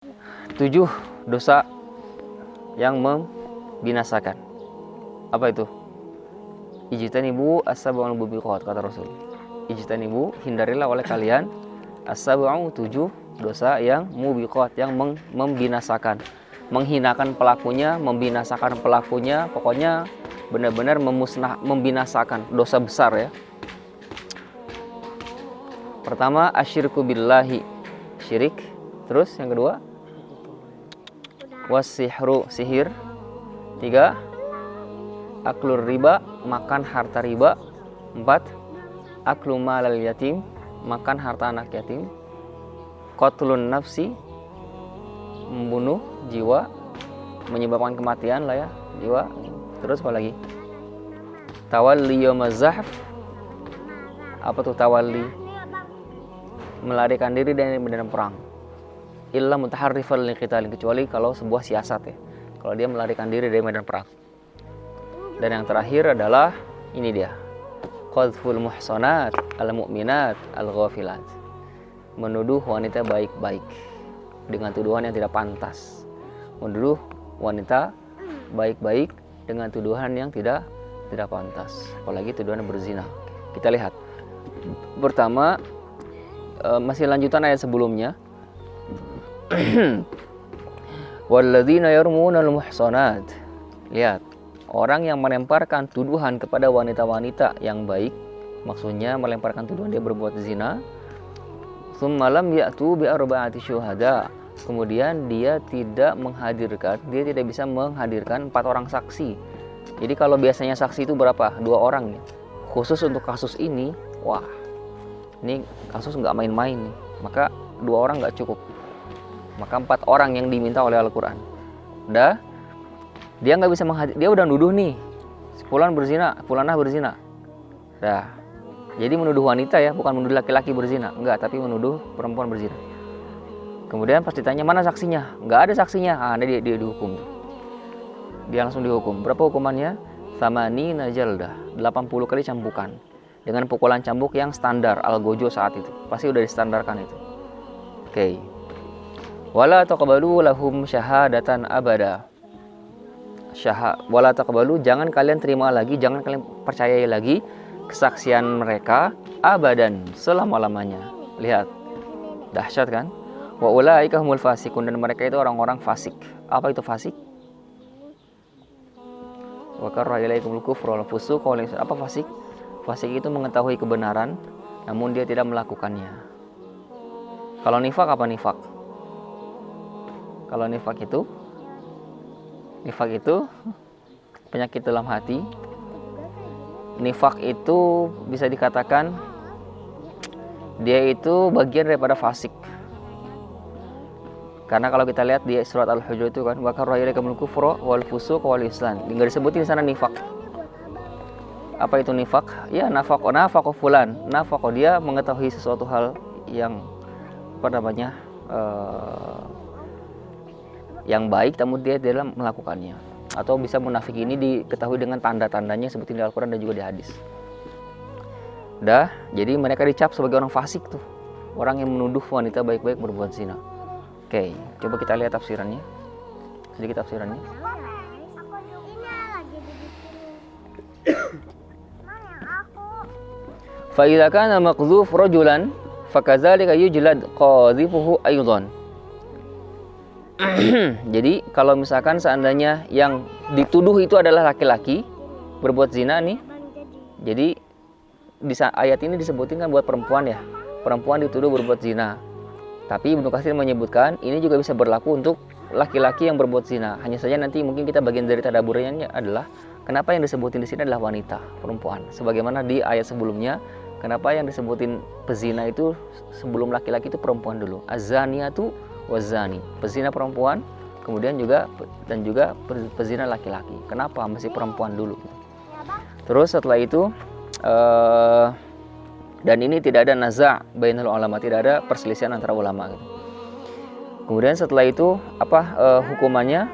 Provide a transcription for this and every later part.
7 dosa yang membinasakan. Apa itu? Ijtanibu as-sab'al mubiqat, kata Rasul. Ijtanibu, hindarilah oleh kalian as-sab'u, 7 dosa yang mubiqat, yang membinasakan, menghinakan pelakunya, membinasakan pelakunya, pokoknya benar-benar membinasakan, dosa besar ya. Pertama, asyirku billahi, syirik. Terus yang kedua, wasihru, sihir. 3, aklur riba, makan harta riba. 4, aklu malal yatim, makan harta anak yatim. Qatlun nafsi, membunuh jiwa, menyebabkan kematian lah ya, jiwa. Terus apa lagi? Tawalli yaumaz zahf. Apa tuh tawalli? Melarikan diri dari medan perang. Illa mutaharrifan liqitalin, kecuali kalau sebuah siasat ya. Kalau dia melarikan diri dari medan perang. Dan yang terakhir adalah ini dia. Qadful muhsanat al-mu'minat al-ghafilat. Menuduh wanita baik-baik dengan tuduhan yang tidak pantas. Menuduh wanita baik-baik dengan tuduhan yang tidak pantas. Apalagi tuduhan berzina. Kita lihat. Pertama, masih lanjutan ayat sebelumnya. Walladzina yarmunal muhsanat. Lihat, orang yang melemparkan tuduhan kepada wanita-wanita yang baik, maksudnya melemparkan tuduhan dia berbuat zina. Tsumma lam ya'tu bi arba'ati syuhada. Kemudian dia tidak bisa menghadirkan 4 orang saksi. Jadi kalau biasanya saksi itu berapa? 2 orang ya. Khusus untuk kasus ini, wah, ini kasus nggak main-main nih. Maka 2 orang nggak cukup. Maka 4 orang yang diminta oleh Al-Quran. Dia nggak bisa dia udah nuduh nih, fulanah berzina. Jadi menuduh wanita ya, bukan menuduh laki-laki berzina, enggak, tapi menuduh perempuan berzina. Kemudian pas ditanya mana saksinya, nggak ada saksinya. Dia dihukum. Dia langsung dihukum. Berapa hukumannya? Samani najaldah, 80 kali cambukan. Dengan pukulan cambuk yang standar al-gojo saat itu. Pasti udah distandarkan itu. Oke. Wala taqbalu lahum syahadatan abada. Wala taqbalu, jangan kalian terima lagi, jangan kalian percayai lagi kesaksian mereka abadan, selama-lamanya. Lihat. Dahsyat kan? Wa ulaika humul fasikun, dan mereka itu orang-orang fasik. Apa itu fasik? Wa karra ilaikumul kufra wal fusuq wal isyan. Apa fasik? Fasik itu mengetahui kebenaran namun dia tidak melakukannya. Kalau nifak apa nifak? Kalau nifak itu penyakit dalam hati. Nifak itu bisa dikatakan dia itu bagian daripada fasik. Karena kalau kita lihat di surat Al-Hujurat itu kan, wa karra ilaikumul kufra wal fusuq wal isyan. Enggak disebutin di sana nifak. Apa itu nifak? Ya, nafaqo fulan. Nafaqo, dia mengetahui sesuatu hal yang yang baik namun dia dalam melakukannya. Atau bisa munafik ini diketahui dengan tanda-tandanya seperti di Al-Quran dan juga di hadis. Jadi mereka dicap sebagai orang fasik tuh. Orang yang menuduh wanita baik-baik berbuat zina. Oke, coba kita lihat tafsirannya. Sedikit tafsirannya. Fa idza kana maqdhuf rajulan fakadzalika yujlad qadhifuhu aidan. Jadi kalau misalkan seandainya yang dituduh itu adalah laki-laki berbuat zina nih. Jadi di ayat ini disebutin kan buat perempuan ya. Perempuan dituduh berbuat zina. Tapi Ibnu Katsir menyebutkan ini juga bisa berlaku untuk laki-laki yang berbuat zina. Hanya saja nanti mungkin kita bagian dari tadaburnya adalah kenapa yang disebutin di sini adalah wanita, perempuan. Sebagaimana di ayat sebelumnya, kenapa yang disebutin pezina itu sebelum laki-laki itu perempuan dulu. Az-zaniyatu waz-zani. Pezina perempuan, kemudian juga pezina laki-laki. Kenapa masih perempuan dulu? Terus setelah itu dan ini tidak ada naza' bainal ulama, tidak ada perselisihan antara ulama gitu. Kemudian setelah itu apa hukumannya?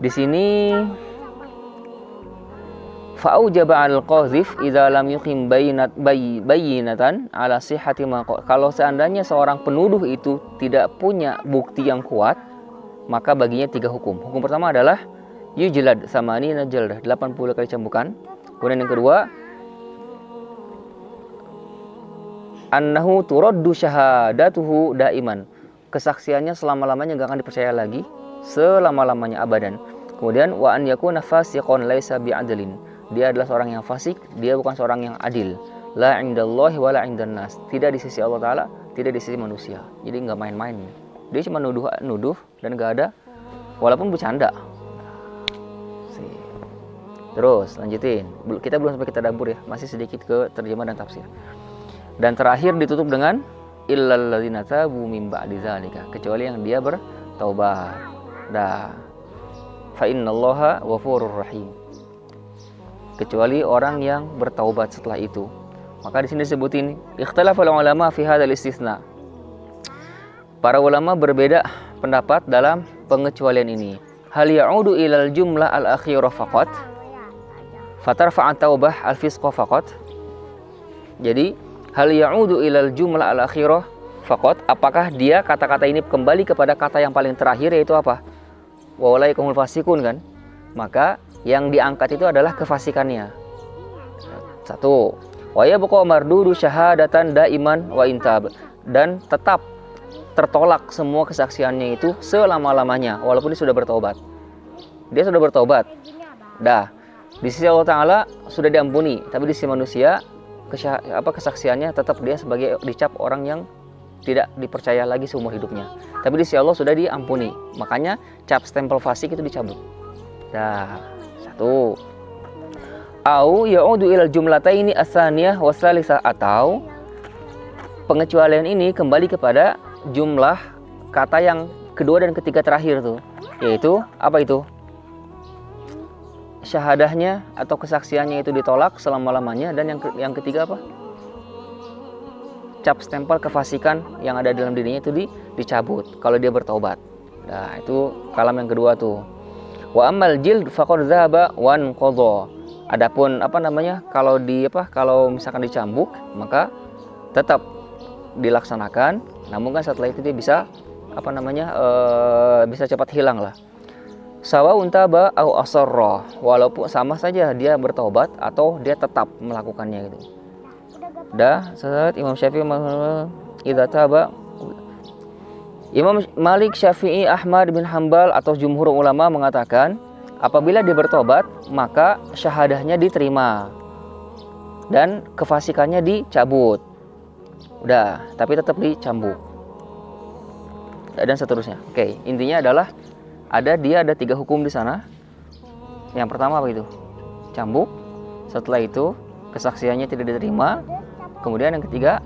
Di sini Fa'aujaba 'alal qadhif idza lam yuqim bayyinatan 'ala sihhati ma. Kalau seandainya seorang penuduh itu tidak punya bukti yang kuat, maka baginya 3 hukum. Hukum pertama adalah yujlad samanina jaldah, 80 kali cambukan. Kemudian yang kedua, annahu turaddu syahadatuhu daiman. Kesaksiannya selama-lamanya enggak akan dipercaya lagi, selama-lamanya abadan. Kemudian wa an yakuna fasiqan laisa bi'adlin. Dia adalah seorang yang fasik, dia bukan seorang yang adil. La indallahi wa la indan nas. Tidak di sisi Allah Ta'ala, tidak di sisi manusia. Jadi enggak main-main. Dia cuma nuduh dan enggak ada, walaupun bercanda. Terus lanjutin. Kita belum sampai ke tadabbur ya, masih sedikit ke terjemah dan tafsir. Dan terakhir ditutup dengan illal ladzina tabu min ba'di dzalika, kecuali yang dia bertaubat. Fa innallaha ghafurur rahim. Kecuali orang yang bertaubat setelah itu. Maka di sini disebutin ikhtilaful ulama fi hadzal istisna. Para ulama berbeda pendapat dalam pengecualian ini. Hal ya'udu ilal jumlah al-akhirah faqat fatarfa'a taubah al-fisqa faqat. Jadi hal ya'udu ilal jumlah al-akhirah faqat, apakah dia kata-kata ini kembali kepada kata yang paling terakhir, yaitu apa? Wa ulaikumul fasiqun kan? Maka yang diangkat itu adalah kefasikannya. 1. Wa yabqa mardudu syahadatan daiman wa intab, dan tetap tertolak semua kesaksiannya itu selama-lamanya walaupun dia sudah bertobat. Dia sudah bertobat. Di sisi Allah Ta'ala sudah diampuni, tapi di sisi manusia kesaksiannya tetap dia sebagai dicap orang yang tidak dipercaya lagi seumur hidupnya. Tapi di sisi Allah sudah diampuni. Makanya cap stempel fasik itu dicabut. 1. Au ya'udu ilal jumlataini as-saniyah was-salisah, atau pengecualian ini kembali kepada jumlah kata yang kedua dan ketiga terakhir tuh, yaitu apa itu? Syahadahnya atau kesaksiannya itu ditolak selama-lamanya, dan yang ketiga apa? Cap stempel kefasikan yang ada dalam dirinya itu dicabut kalau dia bertaubat. Itu kalam yang kedua tuh. Wa ammal jild faqad dzahaba wan qadha. Adapun kalau misalkan dicambuk, maka tetap dilaksanakan, namun kan setelah itu dia bisa bisa cepat hilang lah. Sawa untaba au asarra, walaupun sama saja dia bertobat atau dia tetap melakukannya gitu. Saat Imam Syafi'i idza taba. Imam Malik, Syafi'i, Ahmad bin Hanbal atau jumhur ulama mengatakan apabila dia bertobat maka syahadahnya diterima dan kefasikannya dicabut. Tapi tetap dicambuk. Dan seterusnya. Oke, intinya adalah ada 3 hukum di sana. Yang pertama apa itu? Cambuk. Setelah itu kesaksiannya tidak diterima. Kemudian yang ketiga,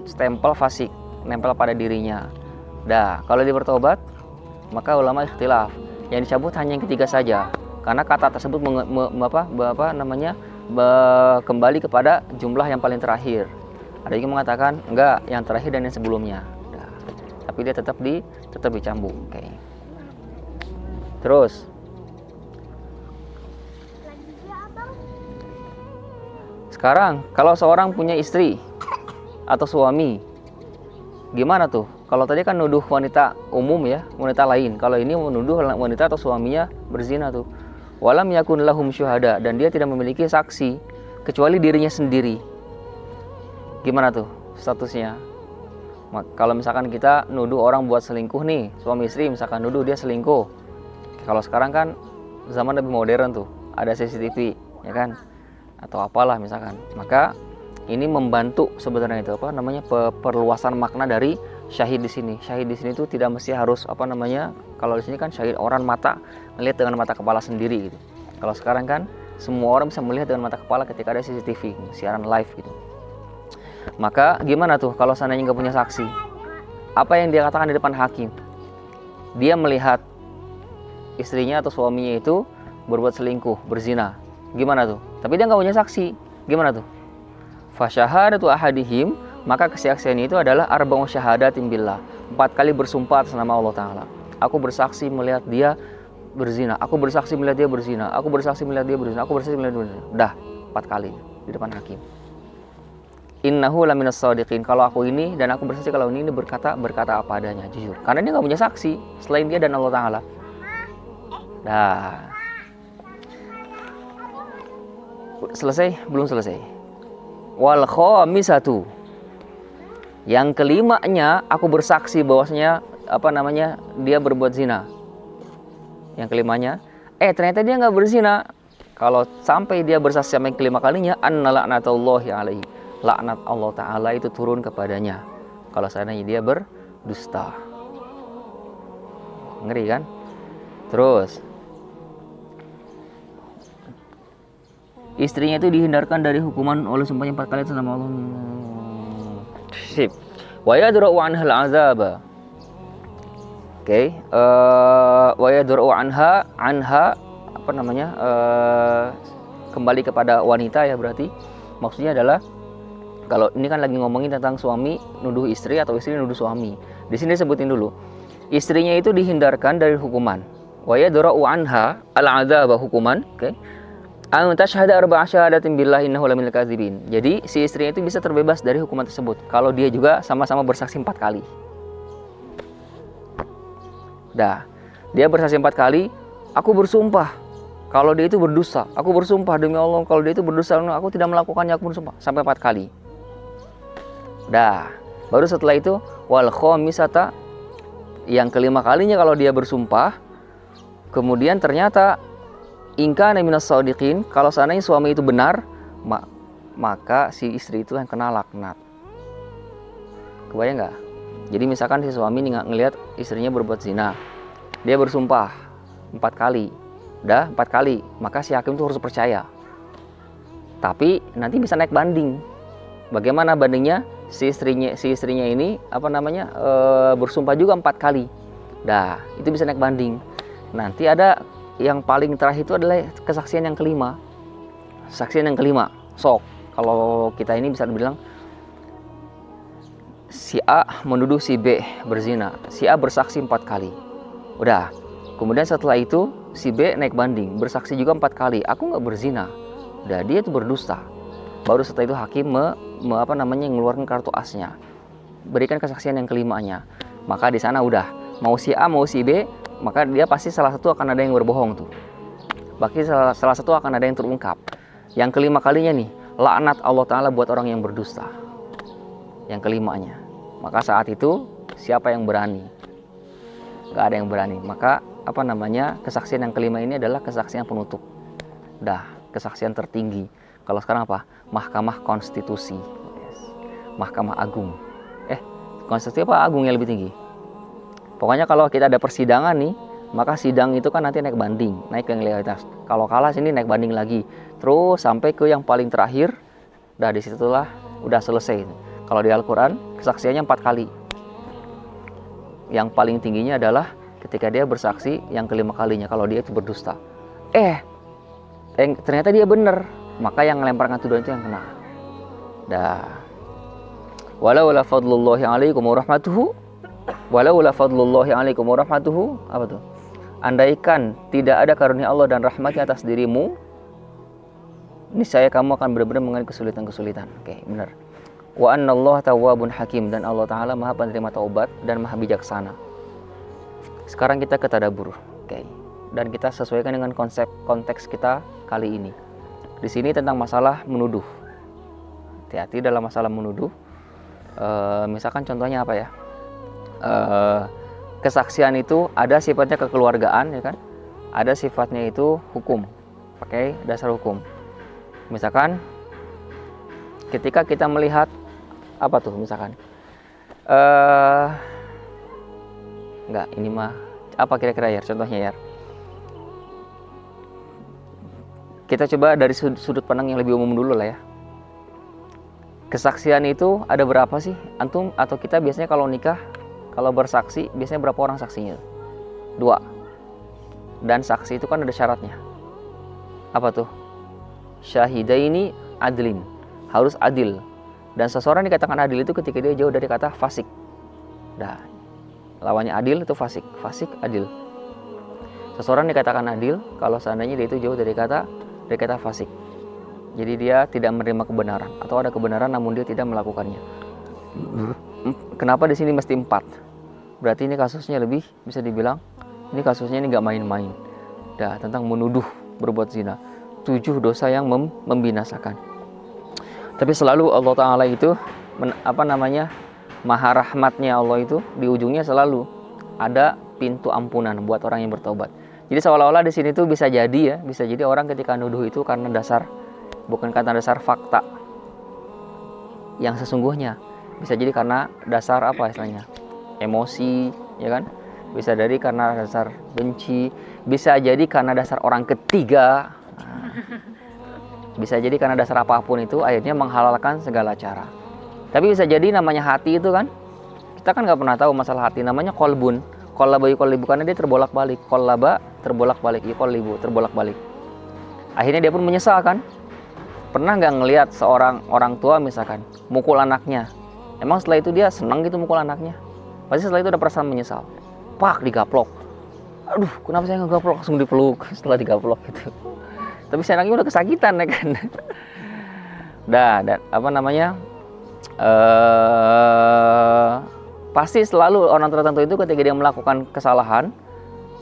stempel fasik nempel pada dirinya. Kalau dia bertobat, maka ulama ikhtilaf. Yang dicabut hanya yang ketiga saja, karena kata tersebut kembali kepada jumlah yang paling terakhir. Ada yang mengatakan enggak, yang terakhir dan yang sebelumnya. Tapi dia tetap dicambuk. Oke. Terus sekarang kalau seorang punya istri atau suami, gimana tuh? Kalau tadi kan nuduh wanita umum ya, wanita lain. Kalau ini menuduh wanita atau suaminya berzina tuh. Walam yakun lahum syuhada, dan dia tidak memiliki saksi kecuali dirinya sendiri. Gimana tuh statusnya? Kalau misalkan kita nuduh orang buat selingkuh nih, suami istri misalkan nuduh dia selingkuh. Kalau sekarang kan zaman lebih modern tuh, ada CCTV, ya kan? Atau apalah misalkan. Maka ini membantu sebenarnya itu perluasan makna dari syahid di sini. Syahid di sini itu tidak mesti harus kalau di sini kan syahid orang mata melihat dengan mata kepala sendiri gitu. Kalau sekarang kan semua orang bisa melihat dengan mata kepala ketika ada CCTV, siaran live gitu. Maka gimana tuh kalau seandainya nggak punya saksi? Apa yang dia katakan di depan hakim? Dia melihat istrinya atau suaminya itu berbuat selingkuh, berzina. Gimana tuh? Tapi dia nggak punya saksi. Gimana tuh? Fasyahadatu ahadihim, maka kesaksian itu adalah arba'u syahadatin billah, 4 kali bersumpah atas nama Allah Ta'ala. Aku bersaksi melihat dia berzina, aku bersaksi melihat dia berzina, aku bersaksi melihat dia berzina, aku bersaksi melihat dia berzina. Udah 4 kali di depan hakim. Innahu laminas shadiqin. Kalau aku ini dan aku bersaksi kalau ini berkata apa adanya, jujur. Karena dia nggak punya saksi selain dia dan Allah Taala. Dah. Selesai? Belum selesai. Wal khamisatu. Yang kelimanya, aku bersaksi bahwasanya dia berbuat zina. Yang kelimanya, ternyata dia nggak berzina. Kalau sampai dia bersaksi sampai kelima kalinya, anna la'natullahi alaihi. Laknat Allah Ta'ala itu turun kepadanya kalau seandainya dia berdusta. Ngeri kan? Terus istrinya itu dihindarkan dari hukuman oleh sumpahnya 4 kali atas nama Allah. Sip. Wa yadra'u anha al-'azaba. Oke, wa yadra'u anha kembali kepada wanita ya, berarti maksudnya adalah kalau ini kan lagi ngomongin tentang suami nuduh istri atau istri nuduh suami. Di sini sebutin dulu. Istrinya itu dihindarkan dari hukuman. Wa yadra'u anha al-'adzaba hukuman, oke. An tashhada arba'a syahadatin billahi innahu laminal kadzibin. Jadi si istrinya itu bisa terbebas dari hukuman tersebut kalau dia juga sama-sama bersaksi 4 kali. Dah. Dia bersaksi 4 kali, aku bersumpah kalau dia itu berdusta. Aku bersumpah demi Allah kalau dia itu berdusta, aku tidak melakukannya, aku bersumpah sampai 4 kali. Dah, baru setelah itu wal khamisata, yang kelima kalinya kalau dia bersumpah, kemudian ternyata ingka minas shadiqin, kalau seandainya suami itu benar, maka si istri itu yang kena laknat. Kebayang nggak? Jadi misalkan si suami ngelihat istrinya berbuat zina, dia bersumpah 4 kali, udah 4 kali, maka si hakim itu harus percaya. Tapi nanti bisa naik banding. Bagaimana bandingnya? Si istrinya ini bersumpah juga 4 kali. Dah, itu bisa naik banding. Nanti ada yang paling terakhir itu adalah kesaksian yang kelima. Kesaksian yang kelima. Sok, kalau kita ini bisa bilang si A menuduh si B berzina. Si A bersaksi 4 kali. Udah. Kemudian setelah itu si B naik banding, bersaksi juga 4 kali. Aku nggak berzina. Udah, dia itu berdusta. Baru setelah itu hakim mengeluarkan kartu asnya, berikan kesaksian yang kelimanya. Maka di sana udah mau si A mau si B, maka dia pasti salah satu akan ada yang berbohong tuh. Bagi salah satu akan ada yang terungkap. Yang kelima kalinya nih, laknat Allah Ta'ala buat orang yang berdusta. Yang kelimanya. Maka saat itu siapa yang berani? Gak ada yang berani. Maka kesaksian yang kelima ini adalah kesaksian penutup. Dah, kesaksian tertinggi. Kalau sekarang apa? Mahkamah Konstitusi. Yes. Mahkamah Agung. Konstitusi apa Agung yang lebih tinggi? Pokoknya kalau kita ada persidangan nih, maka sidang itu kan nanti naik banding, naik ke legalitas. Kalau kalah sini naik banding lagi. Terus sampai ke yang paling terakhir. Dah disitulah udah selesai. Kalau di Al-Quran kesaksiannya 4 kali. Yang paling tingginya adalah ketika dia bersaksi yang kelima kalinya kalau dia itu berdusta. Ternyata dia benar, maka yang melemparkan tuduhan itu yang kena. Dah. Walaula fadlullahi alaikum warahmatuhu. Walaula fadlullahi alaikum warahmatuhu. Apa tuh? Andaikan tidak ada karunia Allah dan rahmatnya atas dirimu, niscaya kamu akan benar-benar mengalami kesulitan-kesulitan. Oke, benar. Wa annallaha tawwabun hakim, dan Allah Ta'ala maha penerima taubat dan maha bijaksana. Sekarang kita ke tadabbur. Oke. Dan kita sesuaikan dengan konteks kita kali ini. Di sini tentang masalah menuduh. Hati-hati dalam masalah menuduh. Misalkan contohnya apa ya? Kesaksian itu ada sifatnya kekeluargaan, ya kan? Ada sifatnya itu hukum, pakai dasar hukum. Misalkan ketika kita melihat apa tuh? Misalkan, enggak, ini mah apa kira-kira ya? Contohnya ya. Kita coba dari sudut pandang yang lebih umum dulu lah ya. Kesaksian itu ada berapa sih? Antum atau kita biasanya kalau nikah, kalau bersaksi, biasanya berapa orang saksinya? 2. Dan saksi itu kan ada syaratnya. Apa tuh? Syahidaini adlin. Harus adil. Dan seseorang dikatakan adil itu ketika dia jauh dari kata fasik. Lawannya adil itu fasik. Fasik, adil. Seseorang dikatakan adil kalau seandainya dia itu jauh dari kata fasik. Jadi dia tidak menerima kebenaran, atau ada kebenaran namun dia tidak melakukannya. Kenapa di sini mesti 4? Berarti ini kasusnya lebih bisa dibilang ini kasusnya ini nggak main-main. Tentang menuduh berbuat zina. 7 dosa yang membinasakan. Tapi selalu Allah Ta'ala itu maha rahmatnya Allah itu di ujungnya selalu ada pintu ampunan buat orang yang bertobat. Jadi seolah-olah di sini tuh bisa jadi orang ketika nuduh itu karena bukan karena dasar fakta yang sesungguhnya, bisa jadi karena dasar istilahnya emosi, ya kan? Bisa jadi karena dasar benci, bisa jadi karena dasar orang ketiga, bisa jadi karena dasar apapun itu akhirnya menghalalkan segala cara. Tapi bisa jadi namanya hati itu kan, kita kan nggak pernah tahu masalah hati, namanya kolbun. Kolaba yukollibu, karena dia terbolak-balik. Kolaba terbolak-balik, yukollibu terbolak-balik. Akhirnya dia pun menyesal kan. Pernah nggak ngelihat seorang orang tua misalkan mukul anaknya, emang setelah itu dia senang gitu mukul anaknya? Pasti setelah itu ada perasaan menyesal. Pak, digaplok. Aduh, kenapa saya ngegaplok? Langsung dipeluk setelah digaplok gitu. Tapi si anaknya udah kesakitan ya kan. Dan pasti selalu orang tertentu itu ketika dia melakukan kesalahan,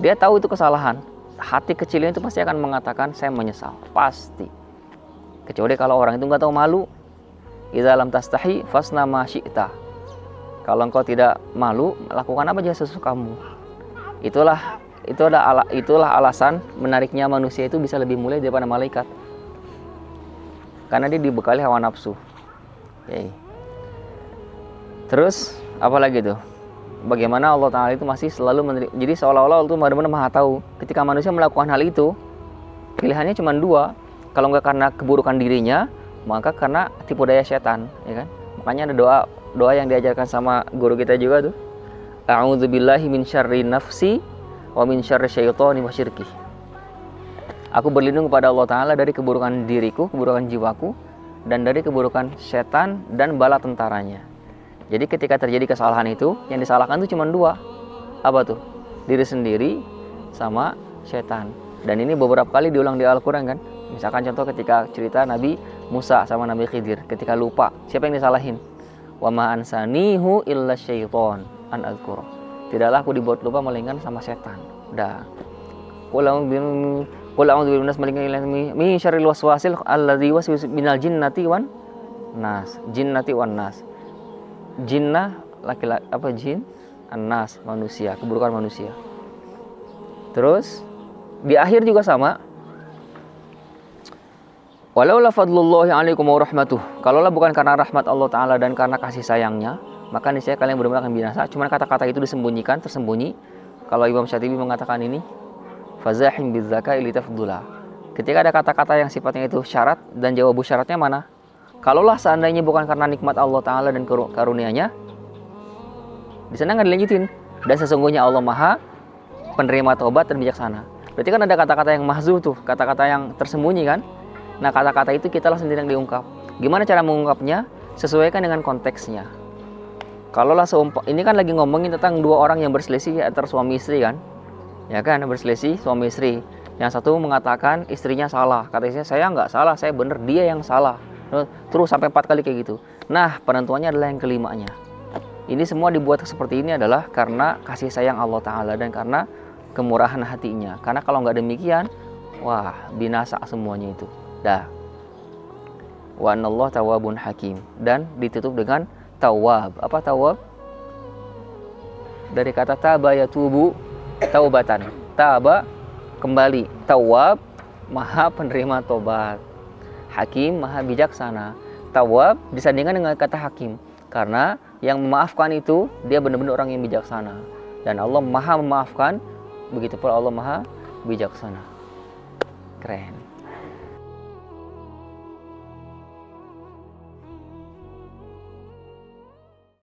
dia tahu itu kesalahan, hati kecilnya itu pasti akan mengatakan saya menyesal, pasti. Kecuali kalau orang itu nggak tahu malu. Idza lam tastahi fasna ma syi'ta. Kalau engkau tidak malu, lakukan apa aja sesukamu. Itulah alasan menariknya manusia itu bisa lebih mulia daripada malaikat. Karena dia dibekali hawa nafsu. Terus apalagi tuh? Bagaimana Allah Ta'ala itu masih selalu jadi seolah-olah Allah itu benar-benar maha tahu. Ketika manusia melakukan hal itu, pilihannya cuma 2. Kalau nggak karena keburukan dirinya, maka karena tipu daya setan, ya kan? Makanya ada doa yang diajarkan sama guru kita juga tuh. A'udzubillahi min syarri nafsi wa min syarri syaitani wa syirki. Aku berlindung kepada Allah Ta'ala dari keburukan diriku, keburukan jiwaku, dan dari keburukan setan dan bala tentaranya. Jadi ketika terjadi kesalahan itu, yang disalahkan itu cuma 2. Apa tuh? Diri sendiri sama setan. Dan ini beberapa kali diulang di Al-Quran kan. Misalkan contoh ketika cerita Nabi Musa sama Nabi Khidir, ketika lupa, siapa yang disalahin? Wa ma ansanihu illa syaiton an adzkura. Tidaklah aku dibuat lupa melainkan sama setan. Qul a'udzu birabbinas min syarril waswasil alladzi yuwaswisu minal jinnati wan nas. Jinnati wan nas. Jinnah laki-laki jin, an-nas manusia, keburukan manusia. Terus di akhir juga sama. Walaula fadlullahi 'alaikum wa rahmatuh. Kalaulah bukan karena rahmat Allah Ta'ala dan karena kasih sayangnya, maka niscaya kalian benar-benar akan binasa. Cuman kata-kata itu disembunyikan, tersembunyi. Kalau Imam Syatibi mengatakan ini, fazahim bizzakai litafdula. Ketika ada kata-kata yang sifatnya itu syarat dan jawabu syaratnya mana? Kalaulah seandainya bukan karena nikmat Allah Ta'ala dan karunia-Nya, di sana nggak dilanjutin. Dan sesungguhnya Allah Maha penerima taubat dan bijaksana. Berarti kan ada kata-kata yang mahzu tuh, kata-kata yang tersembunyi kan? Nah, kata-kata itu kitalah sendiri yang diungkap. Gimana cara mengungkapnya? Sesuaikan dengan konteksnya. Kalaulah ini kan lagi ngomongin tentang 2 orang yang berselisih antara suami istri kan? Ya kan, berselisih suami istri. Yang satu mengatakan istrinya salah. Kata istrinya, saya nggak salah, saya bener, dia yang salah. Terus sampai 4 kali kayak gitu. Nah, penentuannya adalah yang kelimanya. Ini semua dibuat seperti ini adalah karena kasih sayang Allah Ta'ala dan karena kemurahan hatinya. Karena kalau nggak demikian, wah, binasa semuanya itu. Wa anallahu tawwabun hakim. Dan ditutup dengan tawwab. Apa tawwab? Dari kata taba yatubu, taubatan. Taba, kembali. Tawwab, maha penerima tobat. Hakim, maha bijaksana. Tawwab disandingkan dengan kata hakim. Karena yang memaafkan itu, dia benar-benar orang yang bijaksana. Dan Allah maha memaafkan, begitu pula Allah maha bijaksana. Keren.